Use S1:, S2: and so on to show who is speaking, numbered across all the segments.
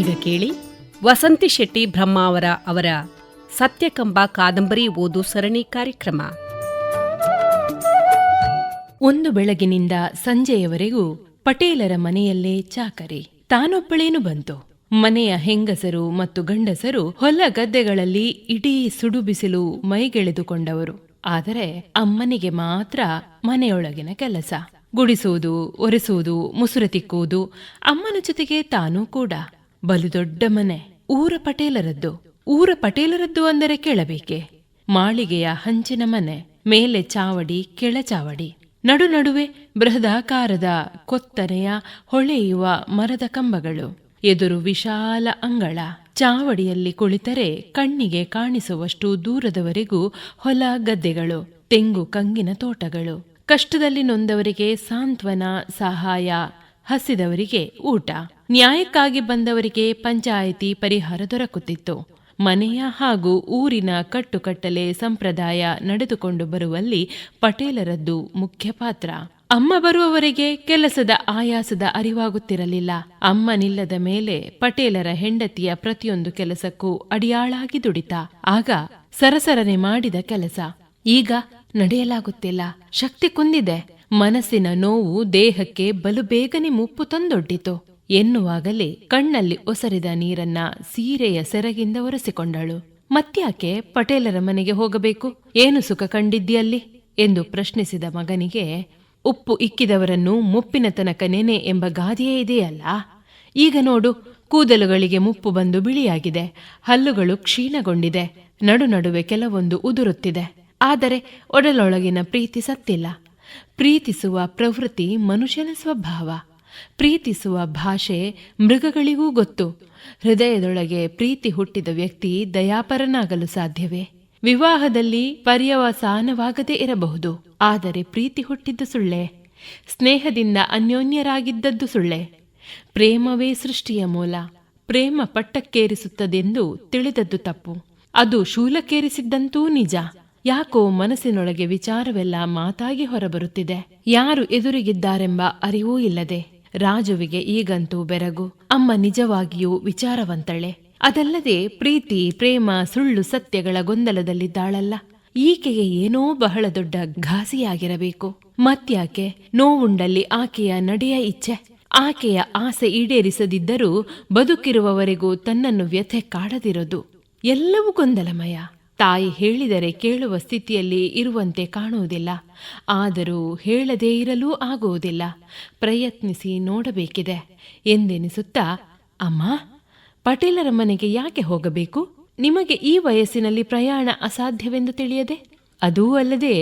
S1: ಈಗ ಕೇಳಿ ವಸಂತಿ ಶೆಟ್ಟಿ ಬ್ರಹ್ಮಾವರ ಅವರ ಸತ್ಯಕಂಬ ಕಾದಂಬರಿ ಓದು ಸರಣಿ ಕಾರ್ಯಕ್ರಮ.
S2: ಒಂದು ಬೆಳಗಿನಿಂದ ಸಂಜೆಯವರೆಗೂ ಪಟೇಲರ ಮನೆಯಲ್ಲೇ ಚಾಕರಿ. ತಾನೊಬ್ಬಳೇನು ಬಂತು. ಮನೆಯ ಹೆಂಗಸರು ಮತ್ತು ಗಂಡಸರು ಹೊಲ ಗದ್ದೆಗಳಲ್ಲಿ ಇಡೀ ಸುಡು ಬಿಸಿಲು ಮೈಗೆಳೆದುಕೊಂಡವರು. ಆದರೆ ಅಮ್ಮನಿಗೆ ಮಾತ್ರ ಮನೆಯೊಳಗಿನ ಕೆಲಸ. ಗುಡಿಸುವುದು, ಒರೆಸುವುದು, ಮುಸುರೆ ತಿಕ್ಕುವುದು. ಅಮ್ಮನ ಜೊತೆಗೆ ತಾನೂ ಕೂಡ. ಬಲು ದೊಡ್ಡ ಮನೆ. ಊರ ಪಟೇಲರದ್ದು ಅಂದರೆ ಕೇಳಬೇಕೆ. ಮಾಳಿಗೆಯ ಹಂಚಿನ ಮನೆ. ಮೇಲೆ ಚಾವಡಿ, ಕೆಳ ಚಾವಡಿ. ನಡುವೆ ಬೃಹದಾಕಾರದ ಕೊತ್ತನೆಯ ಹೊಳೆಯುವ ಮರದ ಕಂಬಗಳು. ಎದುರು ವಿಶಾಲ ಅಂಗಳ. ಚಾವಡಿಯಲ್ಲಿ ಕುಳಿತರೆ ಕಣ್ಣಿಗೆ ಕಾಣಿಸುವಷ್ಟು ದೂರದವರೆಗೂ ಹೊಲ ಗದ್ದೆಗಳು, ತೆಂಗು ಕಂಗಿನ ತೋಟಗಳು. ಕಷ್ಟದಲ್ಲಿ ನೊಂದವರಿಗೆ ಸಾಂತ್ವನ, ಸಹಾಯ, ಹಸಿದವರಿಗೆ ಊಟ. ನ್ಯಾಯಕ್ಕಾಗಿ ಬಂದವರಿಗೆ ಪಂಚಾಯಿತಿ ಪರಿಹಾರ ದೊರಕುತ್ತಿತ್ತು. ಮನೆಯ ಹಾಗೂ ಊರಿನ ಕಟ್ಟುಕಟ್ಟಲೆ ಸಂಪ್ರದಾಯ ನಡೆದುಕೊಂಡು ಬರುವಲ್ಲಿ ಪಟೇಲರದ್ದು ಮುಖ್ಯ ಪಾತ್ರ. ಅಮ್ಮ ಬರುವವರೆಗೆ ಕೆಲಸದ ಆಯಾಸದ ಅರಿವಾಗುತ್ತಿರಲಿಲ್ಲ. ಅಮ್ಮನಿಲ್ಲದ ಮೇಲೆ ಪಟೇಲರ ಹೆಂಡತಿಯ ಪ್ರತಿಯೊಂದು ಕೆಲಸಕ್ಕೂ ಅಡಿಯಾಳಾಗಿ ದುಡಿತ. ಆಗ ಸರಸರನೆ ಮಾಡಿದ ಕೆಲಸ ಈಗ ನಡೆಯಲಾಗುತ್ತಿಲ್ಲ. ಶಕ್ತಿ ಕುಂದಿದೆ. ಮನಸ್ಸಿನ ನೋವು ದೇಹಕ್ಕೆ ಬಲು ಬೇಗನೆ ಮುಪ್ಪು ತಂದೊಡ್ಡಿತು ಎನ್ನುವಾಗಲೇ ಕಣ್ಣಲ್ಲಿ ಒಸರಿದ ನೀರನ್ನ ಸೀರೆಯ ಸೆರಗಿಂದ ಒರೆಸಿಕೊಂಡಳು. ಮತ್ಯಾಕೆ ಪಟೇಲರ ಮನೆಗೆ ಹೋಗಬೇಕು? ಏನು ಸುಖ ಕಂಡಿದ್ಯಲ್ಲಿ ಎಂದು ಪ್ರಶ್ನಿಸಿದ ಮಗನಿಗೆ, ಉಪ್ಪು ಇಕ್ಕಿದವರನ್ನು ಮುಪ್ಪಿನ ತನಕ ನೆನೆ ಎಂಬ ಗಾದೆಯೇ ಇದೆಯಲ್ಲ. ಈಗ ನೋಡು, ಕೂದಲುಗಳಿಗೆ ಮುಪ್ಪು ಬಂದು ಬಿಳಿಯಾಗಿದೆ, ಹಲ್ಲುಗಳು ಕ್ಷೀಣಗೊಂಡಿದೆ, ನಡುವೆ ಕೆಲವೊಂದು ಉದುರುತ್ತಿದೆ. ಆದರೆ ಒಡಲೊಳಗಿನ ಪ್ರೀತಿ ಸತ್ತಿಲ್ಲ. ಪ್ರೀತಿಸುವ ಪ್ರವೃತ್ತಿ ಮನುಷ್ಯನ ಸ್ವಭಾವ. ಪ್ರೀತಿಸುವ ಭಾಷೆ ಮೃಗಗಳಿಗೂ ಗೊತ್ತು. ಹೃದಯದೊಳಗೆ ಪ್ರೀತಿ ಹುಟ್ಟಿದ ವ್ಯಕ್ತಿ ದಯಾಪರನಾಗಲು ಸಾಧ್ಯವೇ? ವಿವಾಹದಲ್ಲಿ ಪರ್ಯವಸಾನವಾಗದೇ ಇರಬಹುದು, ಆದರೆ ಪ್ರೀತಿ ಹುಟ್ಟಿದ್ದು ಸುಳ್ಳೆ. ಸ್ನೇಹದಿಂದ ಅನ್ಯೋನ್ಯರಾಗಿದ್ದದ್ದು ಸುಳ್ಳೆ. ಪ್ರೇಮವೇ ಸೃಷ್ಟಿಯ ಮೂಲ. ಪ್ರೇಮ ಪಟ್ಟಕ್ಕೇರಿಸುತ್ತದೆಂದು ತಿಳಿದದ್ದು ತಪ್ಪು. ಅದು ಶೂಲಕ್ಕೇರಿಸಿದ್ದಂತೂ ನಿಜ. ಯಾಕೋ ಮನಸ್ಸಿನೊಳಗೆ ವಿಚಾರವೆಲ್ಲ ಮಾತಾಗಿ ಹೊರಬರುತ್ತಿದೆ. ಯಾರು ಎದುರಿಗಿದ್ದಾರೆಂಬ ಅರಿವೂ ಇಲ್ಲದೆ. ರಾಜುವಿಗೆ ಈಗಂತೂ ಬೆರಗು. ಅಮ್ಮ ನಿಜವಾಗಿಯೂ ವಿಚಾರವಂತಳೆ. ಅದಲ್ಲದೆ ಪ್ರೀತಿ, ಪ್ರೇಮ, ಸುಳ್ಳು ಸತ್ಯಗಳ ಗೊಂದಲದಲ್ಲಿದ್ದಾಳಲ್ಲ. ಈಕೆಗೆ ಏನೋ ಬಹಳ ದೊಡ್ಡ ಘಾಸಿಯಾಗಿರಬೇಕು. ಮತ್ಯಾಕೆ ನೋವುಂಡಲ್ಲಿ ಆಕೆಯ ನಡೆಯ ಇಚ್ಛೆ. ಆಕೆಯ ಆಸೆ ಈಡೇರಿಸದಿದ್ದರೂ ಬದುಕಿರುವವರೆಗೂ ತನ್ನನ್ನು ವ್ಯಥೆ ಕಾಡದಿರೋದು. ಎಲ್ಲವೂ ಗೊಂದಲಮಯ. ತಾಯಿ ಹೇಳಿದರೆ ಕೇಳುವ ಸ್ಥಿತಿಯಲ್ಲಿ ಇರುವಂತೆ ಕಾಣುವುದಿಲ್ಲ. ಆದರೂ ಹೇಳದೇ ಇರಲೂ ಆಗುವುದಿಲ್ಲ. ಪ್ರಯತ್ನಿಸಿ ನೋಡಬೇಕಿದೆ ಎಂದೆನಿಸುತ್ತಾ, ಅಮ್ಮ, ಪಟೇಲರ ಮನೆಗೆ ಯಾಕೆ ಹೋಗಬೇಕು? ನಿಮಗೆ ಈ ವಯಸ್ಸಿನಲ್ಲಿ ಪ್ರಯಾಣ ಅಸಾಧ್ಯವೆಂದು ತಿಳಿಯದೆ? ಅದೂ ಅಲ್ಲದೆ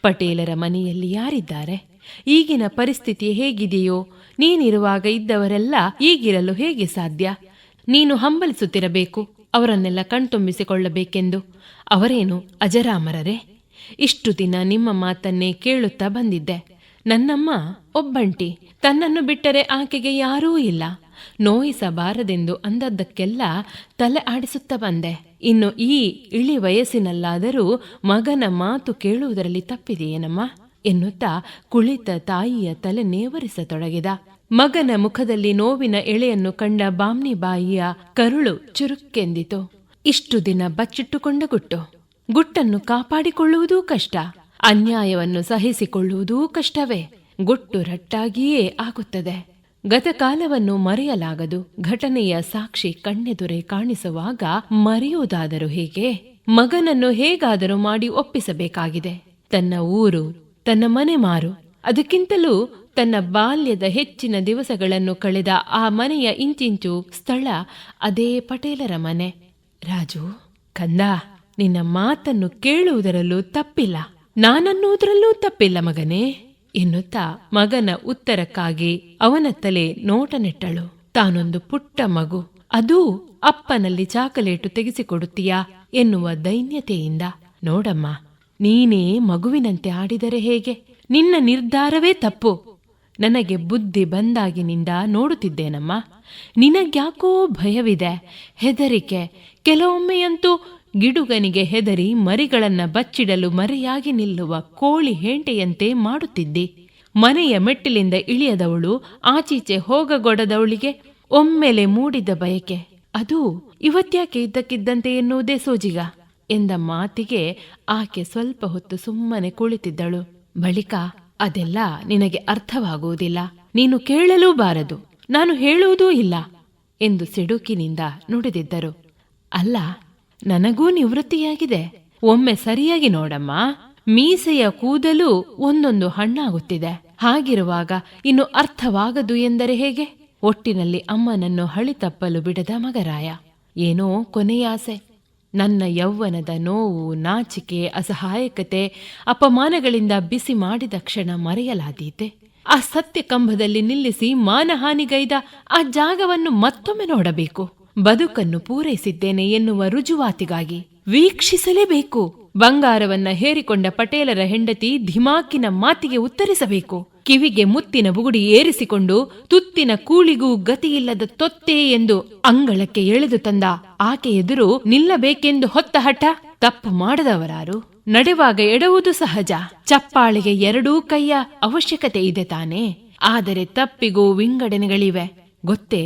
S2: ಪಟೇಲರ ಮನೆಯಲ್ಲಿ ಯಾರಿದ್ದಾರೆ? ಈಗಿನ ಪರಿಸ್ಥಿತಿ ಹೇಗಿದೆಯೋ, ನೀನಿರುವಾಗ ಇದ್ದವರೆಲ್ಲ ಈಗಿರಲು ಹೇಗೆ ಸಾಧ್ಯ? ನೀನು ಹಂಬಲಿಸುತ್ತಿರಬೇಕು ಅವರನ್ನೆಲ್ಲ ಕಣ್ತುಂಬಿಸಿಕೊಳ್ಳಬೇಕೆಂದು. ಅವರೇನು ಅಜರಾಮರರೇ? ಇಷ್ಟು ದಿನ ನಿಮ್ಮ ಮಾತನ್ನೇ ಕೇಳುತ್ತಾ ಬಂದಿದ್ದೆ. ನನ್ನಮ್ಮ ಒಬ್ಬಂಟಿ. ತನ್ನನ್ನು ಬಿಟ್ಟರೆ ಆಕೆಗೆ ಯಾರೂ ಇಲ್ಲ. ನೋಯಿಸಬಾರದೆಂದು ಅಂದದ್ದಕ್ಕೆಲ್ಲ ತಲೆ ಆಡಿಸುತ್ತಾ ಬಂದೆ. ಇನ್ನು ಈ ಇಳಿ ವಯಸ್ಸಿನಲ್ಲಾದರೂ ಮಗನ ಮಾತು ಕೇಳುವುದರಲ್ಲಿ ತಪ್ಪಿದೆಯೇನಮ್ಮ ಎನ್ನುತ್ತಾ ಕುಳಿತ ತಾಯಿಯ ತಲೆ ನೇವರಿಸತೊಡಗಿದ. ಮಗನ ಮುಖದಲ್ಲಿ ನೋವಿನ ಎಳೆಯನ್ನು ಕಂಡ ಬಾಮ್ನಿಬಾಯಿಯ ಕರುಳು ಚುರುಕ್ಕೆಂದಿತು. ಇಷ್ಟು ದಿನ ಬಚ್ಚಿಟ್ಟುಕೊಂಡ ಗುಟ್ಟನ್ನು ಕಾಪಾಡಿಕೊಳ್ಳುವುದೂ ಕಷ್ಟ. ಅನ್ಯಾಯವನ್ನು ಸಹಿಸಿಕೊಳ್ಳುವುದೂ ಕಷ್ಟವೇ. ಗುಟ್ಟು ರಟ್ಟಾಗಿಯೇ ಆಗುತ್ತದೆ. ಗತಕಾಲವನ್ನು ಮರೆಯಲಾಗದು. ಘಟನೆಯ ಸಾಕ್ಷಿ ಕಣ್ಣೆದುರೇ ಕಾಣಿಸುವಾಗ ಮರೆಯುವುದಾದರೂ ಹೇಗೆ? ಮಗನನ್ನು ಹೇಗಾದರೂ ಮಾಡಿ ಒಪ್ಪಿಸಬೇಕಾಗಿದೆ. ತನ್ನ ಊರು, ತನ್ನ ಮನೆ ಮಾರು, ಅದಕ್ಕಿಂತಲೂ ತನ್ನ ಬಾಲ್ಯದ ಹೆಚ್ಚಿನ ದಿವಸಗಳನ್ನು ಕಳೆದ ಆ ಮನೆಯ ಇಂಚಿಂಚು ಸ್ಥಳ ಅದೇ ಪಟೇಲರ ಮನೆ. ರಾಜು ಕಂದ, ನಿನ್ನ ಮಾತನ್ನು ಕೇಳುವುದರಲ್ಲೂ ತಪ್ಪಿಲ್ಲ, ನಾನನ್ನುವುದರಲ್ಲೂ ತಪ್ಪಿಲ್ಲ ಮಗನೇ ಎನ್ನುತ್ತಾ ಮಗನ ಉತ್ತರಕ್ಕಾಗಿ ಅವನತ್ತಲೇ ನೋಟ ನೆಟ್ಟಳು. ತಾನೊಂದು ಪುಟ್ಟ ಮಗು, ಅದೂ ಅಪ್ಪನಲ್ಲಿ ಚಾಕಲೇಟು ತೆಗೆಸಿಕೊಡುತ್ತೀಯಾ ಎನ್ನುವ ದೈನ್ಯತೆಯಿಂದ. ನೋಡಮ್ಮ, ನೀನೇ ಮಗುವಿನಂತೆ ಆಡಿದರೆ ಹೇಗೆ? ನಿನ್ನ ನಿರ್ಧಾರವೇ ತಪ್ಪು. ನನಗೆ ಬುದ್ಧಿ ಬಂದಾಗಿನಿಂದ ನೋಡುತ್ತಿದ್ದೇನಮ್ಮ. ನಿನಗ್ಯಾಕೋ ಭಯವಿದೆ, ಹೆದರಿಕೆ. ಕೆಲವೊಮ್ಮೆಯಂತೂ ಗಿಡುಗನಿಗೆ ಹೆದರಿ ಮರಿಗಳನ್ನ ಬಚ್ಚಿಡಲು ಮರೆಯಾಗಿ ನಿಲ್ಲುವ ಕೋಳಿ ಹೇಂಟೆಯಂತೆ ಮಾಡುತ್ತಿದ್ದಿ. ಮನೆಯ ಮೆಟ್ಟಿಲಿಂದ ಇಳಿಯದವಳು, ಆಚೀಚೆ ಹೋಗಗೊಡದವಳಿಗೆ ಒಮ್ಮೆಲೆ ಮೂಡಿದ ಬಯಕೆ, ಅದು ಇವತ್ತ್ಯಾಕೆ ಇದ್ದಕ್ಕಿದ್ದಂತೆ ಎನ್ನುವುದೇ ಸೋಜಿಗ ಎಂದ ಮಾತಿಗೆ ಆಕೆ ಸ್ವಲ್ಪ ಹೊತ್ತು ಸುಮ್ಮನೆ ಕುಳಿತಿದ್ದಳು. ಬಳಿಕ, ಅದೆಲ್ಲ ನಿನಗೆ ಅರ್ಥವಾಗುವುದಿಲ್ಲ, ನೀನು ಕೇಳಲೂ ಬಾರದು, ನಾನು ಹೇಳುವುದೂ ಇಲ್ಲ ಎಂದು ಸಿಡುಕಿನಿಂದ ನುಡಿದಿದ್ದರು. ಅಲ್ಲ, ನನಗೂ ನಿವೃತ್ತಿಯಾಗಿದೆ. ಒಮ್ಮೆ ಸರಿಯಾಗಿ ನೋಡಮ್ಮ, ಮೀಸೆಯ ಕೂದಲು ಒಂದೊಂದು ಹಣ್ಣಾಗುತ್ತಿದೆ. ಹಾಗಿರುವಾಗ ಇನ್ನು ಅರ್ಥವಾಗದು ಎಂದರೆ ಹೇಗೆ? ಒಟ್ಟಿನಲ್ಲಿ ಅಮ್ಮನನ್ನು ಹಳಿತಪ್ಪಲು ಬಿಡದ ಮಗರಾಯ. ಏನೋ ಕೊನೆಯಾಸೆ. ನನ್ನ ಯೌವನದ ನೋವು, ನಾಚಿಕೆ, ಅಸಹಾಯಕತೆ, ಅಪಮಾನಗಳಿಂದ ಬಿಸಿ ಮಾಡಿದ ಕ್ಷಣ ಮರೆಯಲಾದೀತೆ. ಆ ಸತ್ಯ ಕಂಬದಲ್ಲಿ ನಿಲ್ಲಿಸಿ ಮಾನಹಾನಿಗೈದ ಆ ಜಾಗವನ್ನು ಮತ್ತೊಮ್ಮೆ ನೋಡಬೇಕು. ಬದುಕನ್ನು ಪೂರೈಸಿದ್ದೇನೆ ಎನ್ನುವ ರುಜುವಾತಿಗಾಗಿ ವೀಕ್ಷಿಸಲೇಬೇಕು. ಬಂಗಾರವನ್ನ ಹೇರಿಕೊಂಡ ಪಟೇಲರ ಹೆಂಡತಿ ಧಿಮಾಕಿನ ಮಾತಿಗೆ ಉತ್ತರಿಸಬೇಕು. ಕಿವಿಗೆ ಮುತ್ತಿನ ಬುಗುಡಿ ಏರಿಸಿಕೊಂಡು ತುತ್ತಿನ ಕೂಳಿಗೂ ಗತಿಯಿಲ್ಲದ ತೊತ್ತೆ ಎಂದು ಅಂಗಳಕ್ಕೆ ಎಳೆದು ತಂದ ಆಕೆ ಎದುರು ನಿಲ್ಲಬೇಕೆಂದು ಹೊತ್ತ ಹಠ. ತಪ್ಪು ಮಾಡದವರಾರು? ನಡೆವಾಗ ಎಡುವುದು ಸಹಜ. ಚಪ್ಪಾಳಿಗೆ ಎರಡೂ ಕೈಯ ಅವಶ್ಯಕತೆ ಇದೆ ತಾನೇ. ಆದರೆ ತಪ್ಪಿಗೂ ವಿಂಗಡಣೆಗಳಿವೆ ಗೊತ್ತೇ.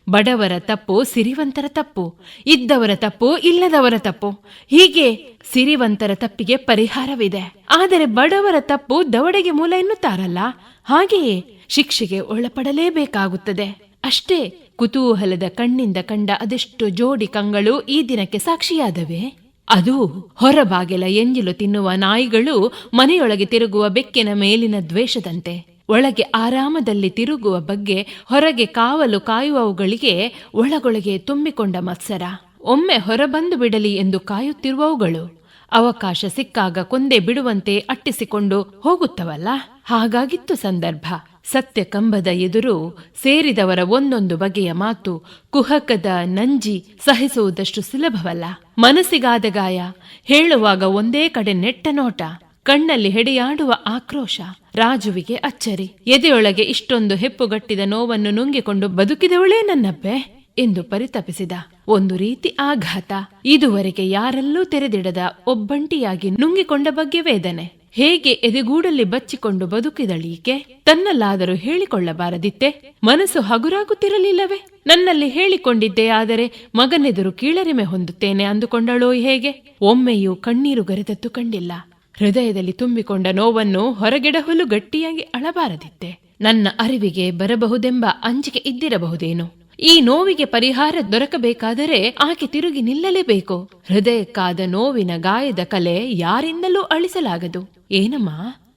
S2: ಬಡವರ ತಪ್ಪು ಸಿರಿವಂತರ ತಪ್ಪು, ಇದ್ದವರ ತಪ್ಪು ಇಲ್ಲದವರ ತಪ್ಪು. ಹೀಗೆ ಸಿರಿವಂತರ ತಪ್ಪಿಗೆ ಪರಿಹಾರವಿದೆ. ಆದರೆ ಬಡವರ ತಪ್ಪು ದವಡೆಗೆ ಮೂಲ ಎನ್ನುತ್ತಾರಲ್ಲ, ಹಾಗೆಯೇ ಶಿಕ್ಷೆಗೆ ಒಳಪಡಲೇಬೇಕಾಗುತ್ತದೆ ಅಷ್ಟೇ. ಕುತೂಹಲದ ಕಣ್ಣಿಂದ ಕಂಡ ಅದೆಷ್ಟು ಜೋಡಿ ಕಂಗಳು ಈ ದಿನಕ್ಕೆ ಸಾಕ್ಷಿಯಾದವೆ. ಅದು ಹೊರಬಾಗಿಲ ಎಂಜಿಲು ತಿನ್ನುವ ನಾಯಿಗಳು ಮನೆಯೊಳಗೆ ತಿರುಗುವ ಬೆಕ್ಕಿನ ಮೇಲಿನ ದ್ವೇಷದಂತೆ. ಒಳಗೆ ಆರಾಮದಲ್ಲಿ ತಿರುಗುವ ಬಗ್ಗೆ ಹೊರಗೆ ಕಾವಲು ಕಾಯುವವುಗಳಿಗೆ ಒಳಗೊಳಗೆ ತುಂಬಿಕೊಂಡ ಮತ್ಸರ. ಒಮ್ಮೆ ಹೊರಬಂದು ಬಿಡಲಿ ಎಂದು ಕಾಯುತ್ತಿರುವವುಗಳು ಅವಕಾಶ ಸಿಕ್ಕಾಗ ಕೊಂದೇ ಬಿಡುವಂತೆ ಅಟ್ಟಿಸಿಕೊಂಡು ಹೋಗುತ್ತವಲ್ಲ. ಹಾಗಾಗಿತ್ತು ಸಂದರ್ಭ. ಸತ್ಯ ಕಂಬದ ಎದುರು ಸೇರಿದವರ ಒಂದೊಂದು ಬಗೆಯ ಮಾತು, ಕುಹಕದ ನಂಜಿ ಸಹಿಸುವುದಷ್ಟು ಸುಲಭವಲ್ಲ. ಮನಸ್ಸಿಗಾದ ಗಾಯ, ಹೇಳುವಾಗ ಒಂದೇ ಕಡೆ ನೆಟ್ಟ ನೋಟ, ಕಣ್ಣಲ್ಲಿ ಹೆಡೆಯಾಡುವ ಆಕ್ರೋಶ. ರಾಜುವಿಗೆ ಅಚ್ಚರಿ. ಎದೆಯೊಳಗೆ ಇಷ್ಟೊಂದು ಹೆಪ್ಪುಗಟ್ಟಿದ ನೋವನ್ನು ನುಂಗಿಕೊಂಡು ಬದುಕಿದವಳೇ ನನ್ನಬ್ಬೆ ಎಂದು ಪರಿತಪಿಸಿದ. ಒಂದು ರೀತಿ ಆಘಾತ. ಇದುವರೆಗೆ ಯಾರಲ್ಲೂ ತೆರೆದಿಡದ ಒಬ್ಬಂಟಿಯಾಗಿ ನುಂಗಿಕೊಂಡ ಬಗ್ಗೆ ವೇದನೆ. ಹೇಗೆ ಎದೆಗೂಡಲ್ಲಿ ಬಚ್ಚಿಕೊಂಡು ಬದುಕಿದಳೀಕೆ? ತನ್ನಲ್ಲಾದರೂ ಹೇಳಿಕೊಳ್ಳಬಾರದಿತ್ತೆ? ಮನಸ್ಸು ಹಗುರಾಗುತ್ತಿರಲಿಲ್ಲವೇ? ನನ್ನಲ್ಲಿ ಹೇಳಿಕೊಂಡಿದ್ದೆ, ಆದರೆ ಮಗನೆದುರು ಕೀಳರಿಮೆ ಹೊಂದುತ್ತೇನೆ ಅಂದುಕೊಂಡಳೋ ಹೇಗೆ? ಒಮ್ಮೆಯೂ ಕಣ್ಣೀರು ಗರೆದದ್ದು ಕಂಡಿಲ್ಲ. ಹೃದಯದಲ್ಲಿ ತುಂಬಿಕೊಂಡ ನೋವನ್ನು ಹೊರಗೆಡಹಲು ಗಟ್ಟಿಯಾಗಿ ಅಳಬಾರದಿತ್ತೆ? ನನ್ನ ಅರಿವಿಗೆ ಬರಬಹುದೆಂಬ ಅಂಜಿಕೆ ಇದ್ದಿರಬಹುದೇನು? ಈ ನೋವಿಗೆ ಪರಿಹಾರ ದೊರಕಬೇಕಾದರೆ ಆಕೆ ತಿರುಗಿ ನಿಲ್ಲಲೇಬೇಕು. ಹೃದಯಕ್ಕಾದ ನೋವಿನ ಗಾಯದ ಕಲೆ ಯಾರಿಂದಲೂ ಅಳಿಸಲಾಗದು. ಏನಮ್ಮ,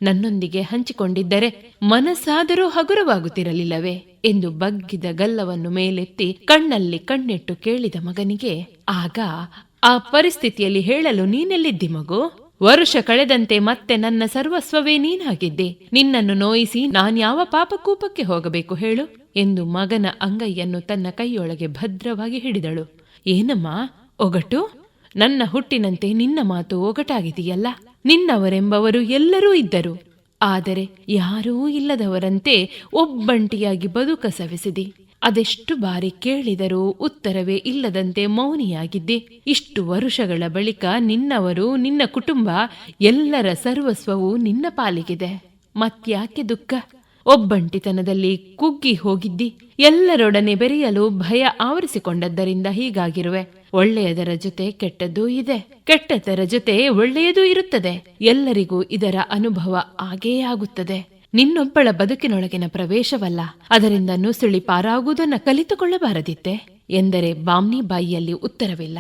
S2: ನನ್ನೊಂದಿಗೆ ಹಂಚಿಕೊಂಡಿದ್ದರೆ ಮನಸ್ಸಾದರೂ ಹಗುರವಾಗುತ್ತಿರಲಿಲ್ಲವೇ ಎಂದು ಬಗ್ಗಿದ ಗಲ್ಲವನ್ನು ಮೇಲೆತ್ತಿ ಕಣ್ಣಲ್ಲಿ ಕಣ್ಣಿಟ್ಟು ಕೇಳಿದ ಮಗನಿಗೆ ಆಗ ಆ ಪರಿಸ್ಥಿತಿಯಲ್ಲಿ ಹೇಳಲು ನೀನೆಲ್ಲಿದ್ದಿ ಮಗು? ವರುಷ ಕಳೆದಂತೆ ಮತ್ತೆ ನನ್ನ ಸರ್ವಸ್ವವೇ ನೀನಾಗಿದ್ದೆ. ನಿನ್ನನ್ನು ನೋಯಿಸಿ ನಾನ್ಯಾವ ಪಾಪಕೂಪಕ್ಕೆ ಹೋಗಬೇಕು ಹೇಳು ಎಂದು ಮಗನ ಅಂಗೈಯನ್ನು ತನ್ನ ಕೈಯೊಳಗೆ ಭದ್ರವಾಗಿ ಹಿಡಿದಳು. ಏನಮ್ಮ ಒಗಟು? ನನ್ನ ಹುಟ್ಟಿನಂತೆ ನಿನ್ನ ಮಾತು ಒಗಟಾಗಿದೆಯಲ್ಲ. ನಿನ್ನವರೆಂಬವರು ಎಲ್ಲರೂ ಇದ್ದರು, ಆದರೆ ಯಾರೂ ಇಲ್ಲದವರಂತೆ ಒಬ್ಬಂಟಿಯಾಗಿ ಬದುಕ ಸವೆಸಿದಿ. ಅದೆಷ್ಟು ಬಾರಿ ಕೇಳಿದರೂ ಉತ್ತರವೇ ಇಲ್ಲದಂತೆ ಮೌನಿಯಾಗಿದ್ದೆ. ಇಷ್ಟು ವರುಷಗಳ ಬಳಿಕ ನಿನ್ನವರು, ನಿನ್ನ ಕುಟುಂಬ, ಎಲ್ಲರ ಸರ್ವಸ್ವವೂ ನಿನ್ನ ಪಾಲಿಗಿದೆ. ಮತ್ಯಾಕೆ ದುಃಖ? ಒಬ್ಬಂಟಿತನದಲ್ಲಿ ಕುಗ್ಗಿ ಹೋಗಿದ್ದಿ. ಎಲ್ಲರೊಡನೆ ಬೆರೆಯಲು ಭಯ ಆವರಿಸಿಕೊಂಡದ್ದರಿಂದ ಹೀಗಾಗಿರುವೆ. ಒಳ್ಳೆಯದರ ಜೊತೆ ಕೆಟ್ಟದ್ದೂ ಇದೆ, ಕೆಟ್ಟದರ ಜೊತೆ ಒಳ್ಳೆಯದೂ ಇರುತ್ತದೆ. ಎಲ್ಲರಿಗೂ ಇದರ ಅನುಭವ ಆಗೇ ಆಗುತ್ತದೆ. ನಿನ್ನೊಬ್ಬಳ ಬದುಕಿನೊಳಗಿನ ಪ್ರವೇಶವಲ್ಲ, ಅದರಿಂದ ನುಸುಳಿ ಪಾರಾಗುವುದನ್ನು ಕಲಿತುಕೊಳ್ಳಬಾರದಿತ್ತೆ ಎಂದರೆ ಬಾಮ್ನಿ ಬಾಯಿಯಲ್ಲಿ ಉತ್ತರವಿಲ್ಲ.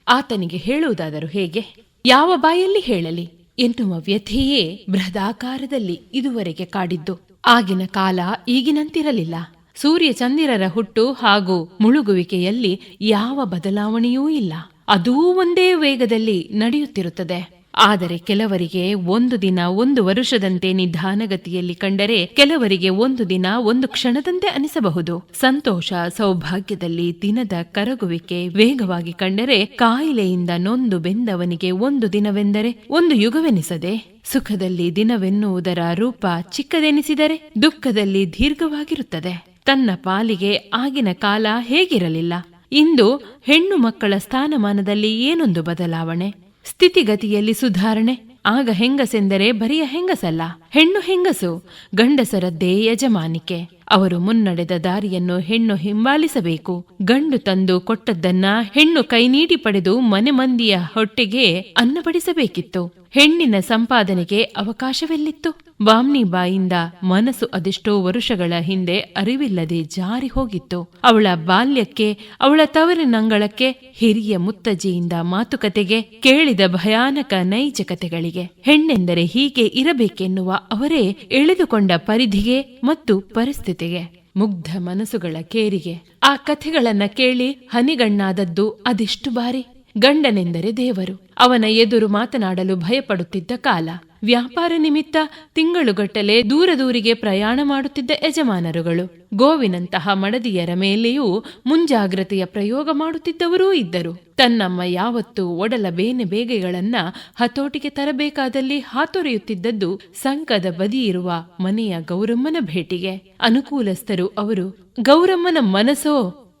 S2: ಆತನಿಗೆ ಹೇಳುವುದಾದರೂ ಹೇಗೆ? ಯಾವ ಬಾಯಲ್ಲಿ ಹೇಳಲಿ ಎನ್ನುವ ವ್ಯಥೆಯೇ ಬೃಹದಾಕಾರದಲ್ಲಿ ಇದುವರೆಗೆ ಕಾಡಿದ್ದು. ಆಗಿನ ಕಾಲ ಈಗಿನಂತಿರಲಿಲ್ಲ. ಸೂರ್ಯ ಚಂದಿರರ ಹುಟ್ಟು ಹಾಗೂ ಮುಳುಗುವಿಕೆಯಲ್ಲಿ ಯಾವ ಬದಲಾವಣೆಯೂ ಇಲ್ಲ. ಅದೂ ಒಂದೇ ವೇಗದಲ್ಲಿ ನಡೆಯುತ್ತಿರುತ್ತದೆ. ಆದರೆ ಕೆಲವರಿಗೆ ಒಂದು ದಿನ ಒಂದು ವರುಷದಂತೆ ನಿಧಾನಗತಿಯಲ್ಲಿ ಕಂಡರೆ, ಕೆಲವರಿಗೆ ಒಂದು ದಿನ ಒಂದು ಕ್ಷಣದಂತೆ ಅನಿಸಬಹುದು. ಸಂತೋಷ ಸೌಭಾಗ್ಯದಲ್ಲಿ ದಿನದ ಕರಗುವಿಕೆ ವೇಗವಾಗಿ ಕಂಡರೆ, ಕಾಯಿಲೆಯಿಂದ ನೊಂದು ಬೆಂದವನಿಗೆ ಒಂದು ದಿನವೆಂದರೆ ಒಂದು ಯುಗವೆನಿಸದೆ, ಸುಖದಲ್ಲಿ ದಿನವೆನ್ನುವುದರ ರೂಪ ಚಿಕ್ಕದೆನಿಸಿದರೆ ದುಃಖದಲ್ಲಿ ದೀರ್ಘವಾಗಿರುತ್ತದೆ. ತನ್ನ ಪಾಲಿಗೆ ಆಗಿನ ಕಾಲ ಹೇಗಿರಲಿಲ್ಲ. ಇಂದು ಹೆಣ್ಣು ಮಕ್ಕಳ ಸ್ಥಾನಮಾನದಲ್ಲಿ ಏನೊಂದು ಬದಲಾವಣೆ, ಸ್ಥಿತಿಗತಿಯಲ್ಲಿ ಸುಧಾರಣೆ. ಆಗ ಹೆಂಗಸೆಂದರೆ ಬರಿಯ ಹೆಂಗಸಲ್ಲ, ಹೆಣ್ಣು ಹೆಂಗಸು, ಗಂಡಸರದ್ದೇ ಯಜಮಾನಿಕೆ. ಅವರು ಮುನ್ನಡೆದ ದಾರಿಯನ್ನು ಹೆಣ್ಣು ಹಿಂಬಾಲಿಸಬೇಕು. ಗಂಡು ತಂದು ಕೊಟ್ಟದ್ದನ್ನ ಹೆಣ್ಣು ಕೈ ನೀಡಿ ಪಡೆದು ಮನೆ ಮಂದಿಯ ಹೊಟ್ಟೆಗೆ ಅನ್ನ ಬಡಿಸಬೇಕಿತ್ತು. ಹೆಣ್ಣಿನ ಸಂಪಾದನೆಗೆ ಅವಕಾಶವೆಲ್ಲಿತ್ತು? ಬಾಮ್ನಿಬಾಯಿಂದ ಮನಸ್ಸು ಅದೆಷ್ಟೋ ವರುಷಗಳ ಹಿಂದೆ ಅರಿವಿಲ್ಲದೆ ಜಾರಿ ಹೋಗಿತ್ತು. ಅವಳ ಬಾಲ್ಯಕ್ಕೆ, ಅವಳ ತವರಿನಂಗಳಕ್ಕೆ, ಹಿರಿಯ ಮುತ್ತಜ್ಜಿಯಿಂದ ಮಾತುಕತೆಗೆ, ಕೇಳಿದ ಭಯಾನಕ ನೈಜ ಕತೆಗಳಿಗೆ. ಹೆಣ್ಣೆಂದರೆ ಹೀಗೆ ಇರಬೇಕೆನ್ನುವ ಅವರೇ ಎಳೆದುಕೊಂಡ ಪರಿಧಿಗೆ ಮತ್ತು ಪರಿಸ್ಥಿತಿಗೆ, ಮುಗ್ಧ ಮನಸ್ಸುಗಳ ಕೇರಿಗೆ. ಆ ಕಥೆಗಳನ್ನ ಕೇಳಿ ಹನಿಗಣ್ಣಾದದ್ದು ಅದೆಷ್ಟು ಬಾರಿ. ಗಂಡನೆಂದರೆ ದೇವರು. ಅವನ ಎದುರು ಮಾತನಾಡಲು ಭಯಪಡುತ್ತಿದ್ದ ಕಾಲ. ವ್ಯಾಪಾರ ನಿಮಿತ್ತ ತಿಂಗಳುಗಟ್ಟಲೆ ದೂರದೂರಿಗೆ ಪ್ರಯಾಣ ಮಾಡುತ್ತಿದ್ದ ಯಜಮಾನರುಗಳು. ಗೋವಿನಂತಹ ಮಡದಿಯರ ಮೇಲೆಯೂ ಮುಂಜಾಗ್ರತೆಯ ಪ್ರಯೋಗ ಮಾಡುತ್ತಿದ್ದವರೂ ಇದ್ದರು. ತನ್ನಮ್ಮ ಯಾವತ್ತೂ ಒಡಲ ಬೇನೆ ಬೇಗೆಗಳನ್ನ ಹತೋಟಿಗೆ ತರಬೇಕಾದಲ್ಲಿ ಹಾತೊರೆಯುತ್ತಿದ್ದದ್ದು ಸಂಕದ ಬದಿಯಿರುವ ಮನೆಯ ಗೌರಮ್ಮನ ಭೇಟಿಗೆ. ಅನುಕೂಲಸ್ಥರು ಅವರು. ಗೌರಮ್ಮನ ಮನಸ್ಸೋ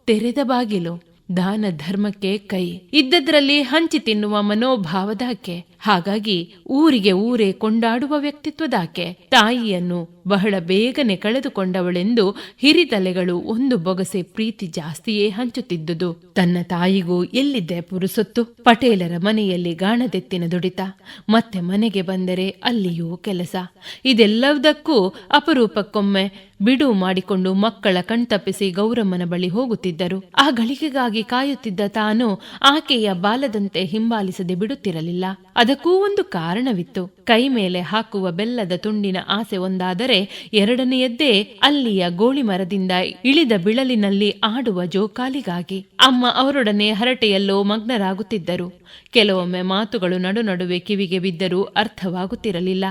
S2: ತೆರೆದ ಬಾಗಿಲು. ದಾನ ಧರ್ಮಕ್ಕೆ ಕೈ ಇದ್ದದ್ರಲ್ಲಿ ಹಂಚಿ ತಿನ್ನುವ ಮನೋಭಾವದಾಕೆ. ಹಾಗಾಗಿ ಊರಿಗೆ ಊರೇ ಕೊಂಡಾಡುವ ವ್ಯಕ್ತಿತ್ವದಾಕೆ. ತಾಯಿಯನ್ನು ಬಹಳ ಬೇಗನೆ ಕಳೆದುಕೊಂಡವಳೆಂದು ಹಿರಿತಲೆಗಳು ಒಂದು ಬೊಗಸೆ ಪ್ರೀತಿ ಜಾಸ್ತಿಯೇ ಹಂಚುತ್ತಿದ್ದುದು. ತನ್ನ ತಾಯಿಗೂ ಎಲ್ಲಿದ್ದೆ ಪುರುಸೊತ್ತು. ಪಟೇಲರ ಮನೆಯಲ್ಲಿ ಗಾಣದೆತ್ತಿನ ದುಡಿತ, ಮತ್ತೆ ಮನೆಗೆ ಬಂದರೆ ಅಲ್ಲಿಯೂ ಕೆಲಸ. ಇದೆಲ್ಲದಕ್ಕೂ ಅಪರೂಪಕ್ಕೊಮ್ಮೆ ಬಿಡು ಮಾಡಿಕೊಂಡು ಮಕ್ಕಳ ಕಣ್ತಪ್ಪಿಸಿ ಗೌರಮ್ಮನ ಬಳಿ ಹೋಗುತ್ತಿದ್ದರು. ಆ ಗಳಿಗೆಗಾಗಿ ಕಾಯುತ್ತಿದ್ದ ತಾನು ಆಕೆಯ ಬಾಲದಂತೆ ಹಿಂಬಾಲಿಸದೆ ಬಿಡುತ್ತಿರಲಿಲ್ಲ. ಅದಕ್ಕೂ ಒಂದು ಕಾರಣವಿತ್ತು. ಕೈ ಮೇಲೆ ಹಾಕುವ ಬೆಲ್ಲದ ತುಂಡಿನ ಆಸೆ ಒಂದಾದರೆ, ಎರಡನೆಯದ್ದೇ ಅಲ್ಲಿಯ ಗೋಳಿ ಮರದಿಂದ ಇಳಿದ ಬಿಳಲಿನಲ್ಲಿ ಆಡುವ ಜೋಕಾಲಿಗಾಗಿ. ಅಮ್ಮ ಅವರೊಡನೆ ಹರಟೆಯಲ್ಲೋ ಮಗ್ನರಾಗುತ್ತಿದ್ದರು. ಕೆಲವೊಮ್ಮೆ ಮಾತುಗಳು ನಡುವೆ ಕಿವಿಗೆ ಬಿದ್ದರೂ ಅರ್ಥವಾಗುತ್ತಿರಲಿಲ್ಲ.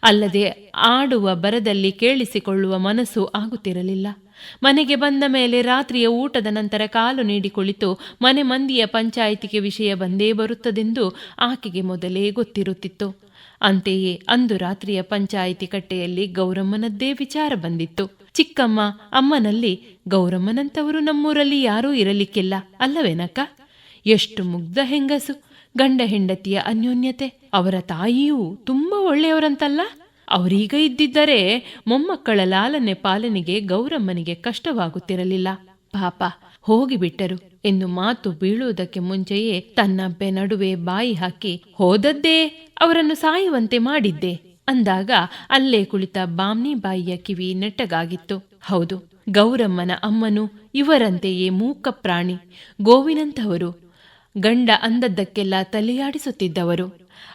S2: ಅಲ್ಲದೆ ಆಡುವ ಬರದಲ್ಲಿ ಕೇಳಿಸಿಕೊಳ್ಳುವ ಮನಸ್ಸು ಆಗುತ್ತಿರಲಿಲ್ಲ. ಮನೆಗೆ ಬಂದ ಮೇಲೆ ರಾತ್ರಿಯ ಊಟದ ನಂತರ ಕಾಲು ನೀಡಿ ಕುಳಿತು ಮನೆ ಮಂದಿಯ ಪಂಚಾಯಿತಿಗೆ ವಿಷಯ ಬಂದೇ ಬರುತ್ತದೆಂದು ಆಕೆಗೆ ಮೊದಲೇ ಗೊತ್ತಿರುತ್ತಿತ್ತು. ಅಂತೆಯೇ ಅಂದು ರಾತ್ರಿಯ ಪಂಚಾಯಿತಿ ಕಟ್ಟೆಯಲ್ಲಿ ಗೌರಮ್ಮನದ್ದೇ ವಿಚಾರ ಬಂದಿತ್ತು. ಚಿಕ್ಕಮ್ಮ ಅಮ್ಮನಲ್ಲಿ, ಗೌರಮ್ಮನಂತವರು ನಮ್ಮೂರಲ್ಲಿ ಯಾರೂ ಇರಲಿಕ್ಕಿಲ್ಲ ಅಲ್ಲವೇನಕ್ಕ? ಎಷ್ಟು ಮುಗ್ಧ ಹೆಂಗಸು. ಗಂಡ ಹೆಂಡತಿಯ ಅನ್ಯೋನ್ಯತೆ. ಅವರ ತಾಯಿಯೂ ತುಂಬ ಒಳ್ಳೆಯವರಂತಲ್ಲ. ಅವರೀಗ ಇದ್ದಿದ್ದರೆ ಮೊಮ್ಮಕ್ಕಳ ಲಾಲನೆ ಪಾಲನೆಗೆ ಗೌರಮ್ಮನಿಗೆ ಕಷ್ಟವಾಗುತ್ತಿರಲಿಲ್ಲ. ಪಾಪ ಹೋಗಿಬಿಟ್ಟರು ಎಂದು ಮಾತು ಬೀಳುವುದಕ್ಕೆ ಮುಂಚೆಯೇ ತನ್ನಬ್ಬೆ ನಡುವೆ ಬಾಯಿ ಹಾಕಿ, ಹೋದದ್ದೇ ಅವರನ್ನು ಸಾಯುವಂತೆ ಮಾಡಿದ್ದೆ ಅಂದಾಗ ಅಲ್ಲೇ ಕುಳಿತ ಬಾಮ್ನಿಬಾಯಿಯ ಕಿವಿ ನೆಟ್ಟಗಾಗಿತ್ತು. ಹೌದು, ಗೌರಮ್ಮನ ಅಮ್ಮನು ಇವರಂತೆಯೇ ಮೂಕ ಪ್ರಾಣಿ. ಗೋವಿನಂತಹವರು. ಗಂಡ ಅಂದದ್ದಕ್ಕೆಲ್ಲ ತಲೆಯಾಡಿಸುತ್ತಿದ್ದವರು.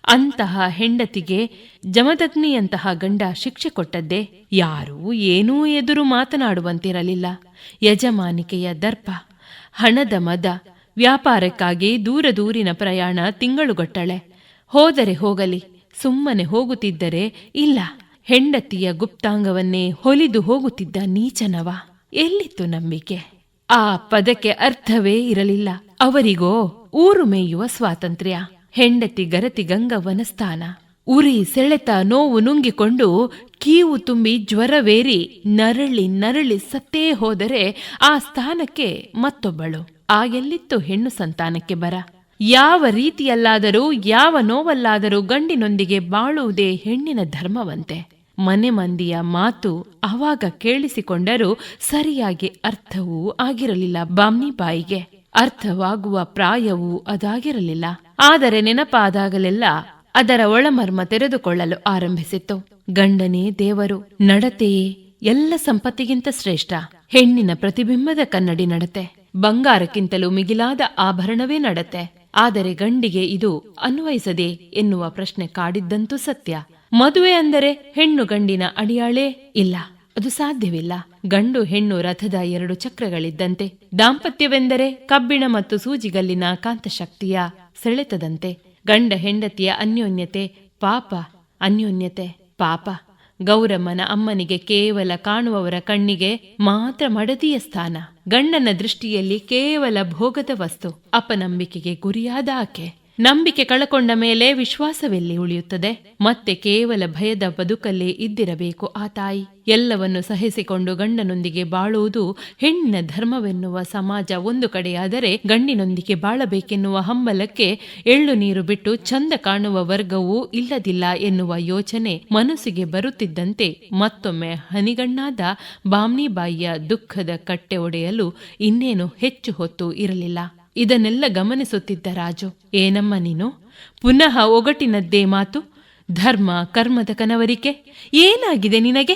S2: ಅಂತಹ ಹೆಂಡತಿಗೆ ಜಮದಗ್ನಿಯಂತಹ ಗಂಡ ಶಿಕ್ಷೆ ಕೊಟ್ಟದ್ದೇ. ಯಾರೂ ಏನೂ ಎದುರು ಮಾತನಾಡುವಂತಿರಲಿಲ್ಲ. ಯಜಮಾನಿಕೆಯ ದರ್ಪ, ಹಣದ ಮದ, ವ್ಯಾಪಾರಕ್ಕಾಗಿ ದೂರಿನ ಪ್ರಯಾಣ ತಿಂಗಳುಗಟ್ಟಲೆ. ಹೋದರೆ ಹೋಗಲಿ, ಸುಮ್ಮನೆ ಹೋಗುತ್ತಿದ್ದರೆ ಇಲ್ಲ. ಹೆಂಡತಿಯ ಗುಪ್ತಾಂಗವನ್ನೇ ಹೊಲಿದು ಹೋಗುತ್ತಿದ್ದ ನೀಚನವ. ಎಲ್ಲಿತ್ತು ನಂಬಿಕೆ? ಆ ಪದಕ್ಕೆ ಅರ್ಥವೇ ಇರಲಿಲ್ಲ. ಅವರಿಗೋ ಊರು ಮೇಯುವ ಸ್ವಾತಂತ್ರ್ಯ. ಹೆಂಡತಿ ಗರತಿ ಗಂಗವ್ವನ ಸ್ಥಾನ. ಉರಿ ಸೆಳೆತ ನೋವು ನುಂಗಿಕೊಂಡು ಕೀವು ತುಂಬಿ ಜ್ವರವೇರಿ ನರಳಿ ಸತ್ತೇ ಹೋದರೆ ಆ ಸ್ಥಾನಕ್ಕೆ ಮತ್ತೊಬ್ಬಳು. ಎಲ್ಲಿತ್ತು ಹೆಣ್ಣು ಸಂತಾನಕ್ಕೆ ಬರ? ಯಾವ ರೀತಿಯಲ್ಲಾದರೂ ಯಾವ ನೋವಲ್ಲಾದರೂ ಗಂಡಿನೊಂದಿಗೆ ಬಾಳುವುದೇ ಹೆಣ್ಣಿನ ಧರ್ಮವಂತೆ. ಮನೆ ಮಂದಿಯ ಮಾತು ಆವಾಗ ಕೇಳಿಸಿಕೊಂಡರೂ ಸರಿಯಾಗಿ ಅರ್ಥವೂ ಆಗಿರಲಿಲ್ಲ ಬಾಮ್ನಿಬಾಯಿಗೆ. ಅರ್ಥವಾಗುವ ಪ್ರಾಯವೂ ಅದಾಗಿರಲಿಲ್ಲ. ಆದರೆ ನೆನಪಾದಾಗಲೆಲ್ಲ ಅದರ ಒಳಮರ್ಮ ತೆರೆದುಕೊಳ್ಳಲು ಆರಂಭಿಸಿತ್ತು. ಗಂಡನೇ ದೇವರು, ನಡತೆಯೇ ಎಲ್ಲ ಸಂಪತ್ತಿಗಿಂತ ಶ್ರೇಷ್ಠ. ಹೆಣ್ಣಿನ ಪ್ರತಿಬಿಂಬದ ಕನ್ನಡಿ ನಡತೆ. ಬಂಗಾರಕ್ಕಿಂತಲೂ ಮಿಗಿಲಾದ ಆಭರಣವೇ ನಡತೆ. ಆದರೆ ಗಂಡಿಗೆ ಇದು ಅನ್ವಯಿಸದೆ ಎನ್ನುವ ಪ್ರಶ್ನೆ ಕಾಡಿದ್ದಂತೂ ಸತ್ಯ. ಮದುವೆ ಅಂದರೆ ಹೆಣ್ಣು ಗಂಡಿನ ಅಡಿಯಾಳೇ? ಇಲ್ಲ, ಅದು ಸಾಧ್ಯವಿಲ್ಲ. ಗಂಡು ಹೆಣ್ಣು ರಥದ 2 ಚಕ್ರಗಳಿದ್ದಂತೆ. ದಾಂಪತ್ಯವೆಂದರೆ ಕಬ್ಬಿಣ ಮತ್ತು ಸೂಜಿಗಲ್ಲಿನ ಕಾಂತಶಕ್ತಿಯ ಸೆಳೆತದಂತೆ. ಗಂಡ ಹೆಂಡತಿಯ ಅನ್ಯೋನ್ಯತೆ ಪಾಪ. ಗೌರಮ್ಮನ ಅಮ್ಮನಿಗೆ ಕೇವಲ ಕಾಣುವವರ ಕಣ್ಣಿಗೆ ಮಾತ್ರ ಮಡದಿಯ ಸ್ಥಾನ. ಗಂಡನ ದೃಷ್ಟಿಯಲ್ಲಿ ಕೇವಲ ಭೋಗದ ವಸ್ತು. ಅಪನಂಬಿಕೆಗೆ ಗುರಿಯಾದ ಆಕೆ. ನಂಬಿಕೆ ಕಳಕೊಂಡ ಮೇಲೆ ವಿಶ್ವಾಸವೆಲ್ಲಿ ಉಳಿಯುತ್ತದೆ? ಮತ್ತೆ ಕೇವಲ ಭಯದ ಬದುಕಲ್ಲೇ ಇದ್ದಿರಬೇಕು ಆ ತಾಯಿ. ಎಲ್ಲವನ್ನು ಸಹಿಸಿಕೊಂಡು ಗಂಡನೊಂದಿಗೆ ಬಾಳುವುದು ಹೆಣ್ಣಿನ ಧರ್ಮವೆನ್ನುವ ಸಮಾಜ ಒಂದು ಕಡೆಯಾದರೆ, ಗಂಡಿನೊಂದಿಗೆ ಬಾಳಬೇಕೆನ್ನುವ ಹಂಬಲಕ್ಕೆ ಎಳ್ಳು ನೀರು ಬಿಟ್ಟು ಚಂದ ಕಾಣುವ ವರ್ಗವೂ ಇಲ್ಲದಿಲ್ಲ ಎನ್ನುವ ಯೋಚನೆ ಮನಸ್ಸಿಗೆ ಬರುತ್ತಿದ್ದಂತೆ ಮತ್ತೊಮ್ಮೆ ಹನಿಗಣ್ಣಾದ ಬಾಮ್ನಿಬಾಯಿಯ ದುಃಖದ ಕಟ್ಟೆ ಒಡೆಯಲು ಇನ್ನೇನು ಹೆಚ್ಚು ಹೊತ್ತು ಇರಲಿಲ್ಲ. ಇದನ್ನೆಲ್ಲ ಗಮನಿಸುತ್ತಿದ್ದ ರಾಜು, ಏನಮ್ಮ ನೀನು? ಪುನಃ ಒಗಟಿನದ್ದೇ ಮಾತು, ಧರ್ಮ ಕರ್ಮದ ಕನವರಿಕೆ, ಏನಾಗಿದೆ ನಿನಗೆ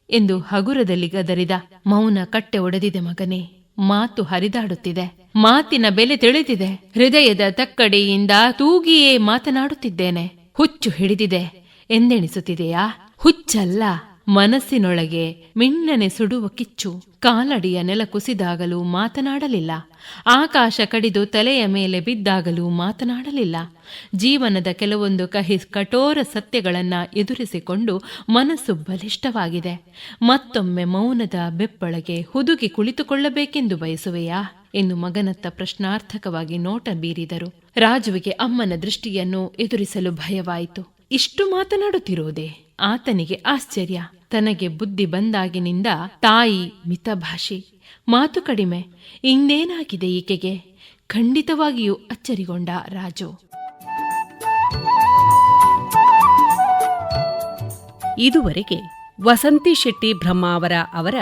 S2: ಎಂದು ಹಗುರದಲ್ಲಿ ಗದರಿದ. ಮೌನ ಕಟ್ಟೆ ಒಡೆದಿದೆ ಮಗನೇ, ಮಾತು ಹರಿದಾಡುತ್ತಿದೆ, ಮಾತಿನ ಬೆಲೆ ತಿಳಿದಿದೆ, ಹೃದಯದ ತಕ್ಕಡೆಯಿಂದ ತೂಗಿಯೇ ಮಾತನಾಡುತ್ತಿದ್ದೇನೆ. ಹುಚ್ಚು ಹಿಡಿದಿದೆ ಎಂದೆಣಿಸುತ್ತಿದೆಯಾ? ಹುಚ್ಚಲ್ಲ, ಮನಸ್ಸಿನೊಳಗೆ ಮಿಣ್ಣನೆ ಸುಡುವ ಕಿಚ್ಚು. ಕಾಲಡಿಯ ನೆಲ ಕುಸಿದಾಗಲೂ ಮಾತನಾಡಲಿಲ್ಲ, ಆಕಾಶ ಕಡಿದು ತಲೆಯ ಮೇಲೆ ಬಿದ್ದಾಗಲೂ ಮಾತನಾಡಲಿಲ್ಲ. ಜೀವನದ ಕೆಲವೊಂದು ಕಠೋರ ಸತ್ಯಗಳನ್ನ ಎದುರಿಸಿಕೊಂಡು ಮನಸ್ಸು ಬಲಿಷ್ಠವಾಗಿದೆ. ಮತ್ತೊಮ್ಮೆ ಮೌನದ ಬೆಪ್ಪೊಳಗೆ ಹುದುಗಿ ಕುಳಿತುಕೊಳ್ಳಬೇಕೆಂದು ಬಯಸುವೆಯಾ ಎಂದು ಮಗನತ್ತ ಪ್ರಶ್ನಾರ್ಥಕವಾಗಿ ನೋಟ ಬೀರಿದರು. ರಾಜುವಿಗೆ ಅಮ್ಮನ ದೃಷ್ಟಿಯನ್ನು ಎದುರಿಸಲು ಭಯವಾಯಿತು. ಇಷ್ಟು ಮಾತನಾಡುತ್ತಿರುವುದೇ? ಆತನಿಗೆ ಆಶ್ಚರ್ಯ. ತನಗೆ ಬುದ್ಧಿ ಬಂದಾಗಿನಿಂದ ತಾಯಿ ಮಿತಭಾಷಿ, ಮಾತು ಕಡಿಮೆ. ಇಂದೇನಾಗಿದೆ ಈಕೆಗೆ? ಖಂಡಿತವಾಗಿಯೂ ಅಚ್ಚರಿಗೊಂಡ ರಾಜು.
S1: ಇದುವರೆಗೆ ವಸಂತಿ ಶೆಟ್ಟಿ ಬ್ರಹ್ಮಾವರ ಅವರ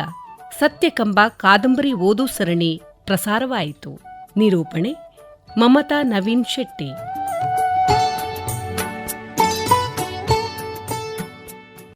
S1: ಸತ್ಯಕಂಬ ಕಾದಂಬರಿ ಓದು ಸರಣಿ ಪ್ರಸಾರವಾಯಿತು. ನಿರೂಪಣೆ ಮಮತಾ ನವೀನ್ ಶೆಟ್ಟಿ.